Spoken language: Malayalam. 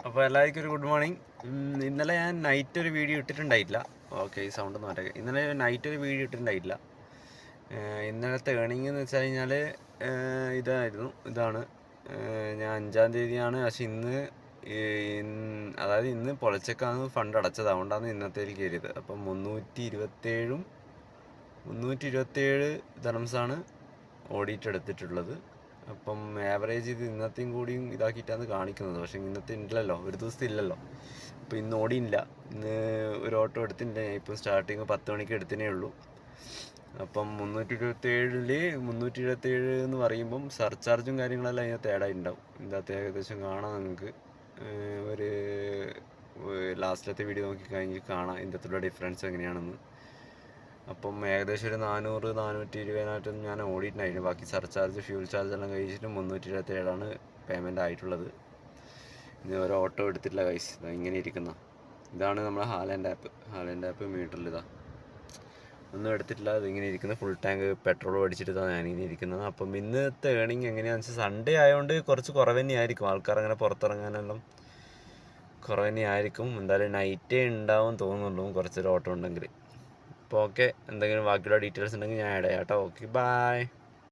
അപ്പോൾ എല്ലാവർക്കും ഒരു ഗുഡ് മോർണിംഗ്. ഇന്നലെ ഞാൻ നൈറ്റ് ഒരു വീഡിയോ ഇട്ടിട്ടുണ്ടായിട്ടില്ല. ഓക്കെ, ഈ സൗണ്ട് ഒന്ന് മാറ്റാം. ഇന്നലെ നൈറ്റ് ഒരു വീഡിയോ ഇട്ടിട്ടുണ്ടായിട്ടില്ല. ഇന്നലത്തെ ഏണിംഗ് എന്ന് വെച്ച് കഴിഞ്ഞാൽ ഇതാണ് ഞാൻ 5-ാം തീയതിയാണ്. പക്ഷെ അതായത് ഇന്ന് പൊലച്ചക്കാണ് ഫണ്ട് അടച്ചത്. അതുകൊണ്ടാണ് ഇന്നത്തേക്ക് കയറിയത്. അപ്പം 327 ദർഹംസാണ് ഓഡിറ്റ് എടുത്തിട്ടുള്ളത്. അപ്പം ആവറേജ് ഇത് ഇന്നത്തെയും കൂടിയും ഇതാക്കിയിട്ടാണ് കാണിക്കുന്നത്. പക്ഷേ ഇന്നത്തെ ഇല്ലല്ലോ, ഒരു ദിവസത്തെ ഇല്ലല്ലോ. അപ്പോൾ ഇന്ന് ഓടിയില്ല. ഇന്ന് ഒരു ഓട്ടോ എടുത്തില്ല. ഞാൻ ഇപ്പം സ്റ്റാർട്ടിങ് 10 മണിക്ക് എടുത്തതേ ഉള്ളൂ. അപ്പം 327 എന്ന് പറയുമ്പം സർചാർജും കാര്യങ്ങളെല്ലാം അതിനകത്ത് ആഡായിട്ടുണ്ടാവും. ഇതിനകത്ത് ഏകദേശം കാണാം നിങ്ങൾക്ക്. ഒരു ലാസ്റ്റിലത്തെ വീഡിയോ നോക്കി കഴിഞ്ഞ് കാണാം ഇതിനകത്തുള്ള ഡിഫറൻസ് എങ്ങനെയാണെന്ന്. അപ്പം ഏകദേശം ഒരു 400-420 ഞാൻ ഓടിയിട്ടുണ്ടായിരുന്നു. ബാക്കി സർചാർജ്, ഫ്യൂൽ ചാർജ് എല്ലാം കഴിച്ചിട്ട് 327 പേയ്മെൻ്റ് ആയിട്ടുള്ളത്. ഇനി ഒരു ഓട്ടോ എടുത്തിട്ടില്ല ഗൈസ്. ഇങ്ങനെ ഇരിക്കുന്ന ഇതാണ് നമ്മുടെ ഹാലൻഡ് ആപ്പ് മീറ്ററിൽ ഒന്നും എടുത്തിട്ടില്ല. ഇതിങ്ങനെ ഇരിക്കുന്നത് ഫുൾ ടാങ്ക് പെട്രോൾ അടിച്ചിട്ടാണ് ഞാനിങ്ങനെ ഇരിക്കുന്നത്. അപ്പം ഇന്നത്തെ ഏണിങ് എങ്ങനെയാണെന്ന് വെച്ചാൽ സൺഡേ ആയതുകൊണ്ട് കുറച്ച് കുറവ് തന്നെയായിരിക്കും. ആൾക്കാർ അങ്ങനെ പുറത്തിറങ്ങാനെല്ലാം കുറവ് തന്നെയായിരിക്കും. എന്തായാലും നൈറ്റേ ഉണ്ടാവും തോന്നുന്നുള്ളൂ കുറച്ചൊരു ഓട്ടോ ഉണ്ടെങ്കിൽ. അപ്പോൾ ഓക്കെ, എന്തെങ്കിലും ബാക്കിയുള്ള ഡീറ്റെയിൽസ് ഉണ്ടെങ്കിൽ ഞാൻ ആഡ് ചെയ്യാം കേട്ടോ. Okay, by.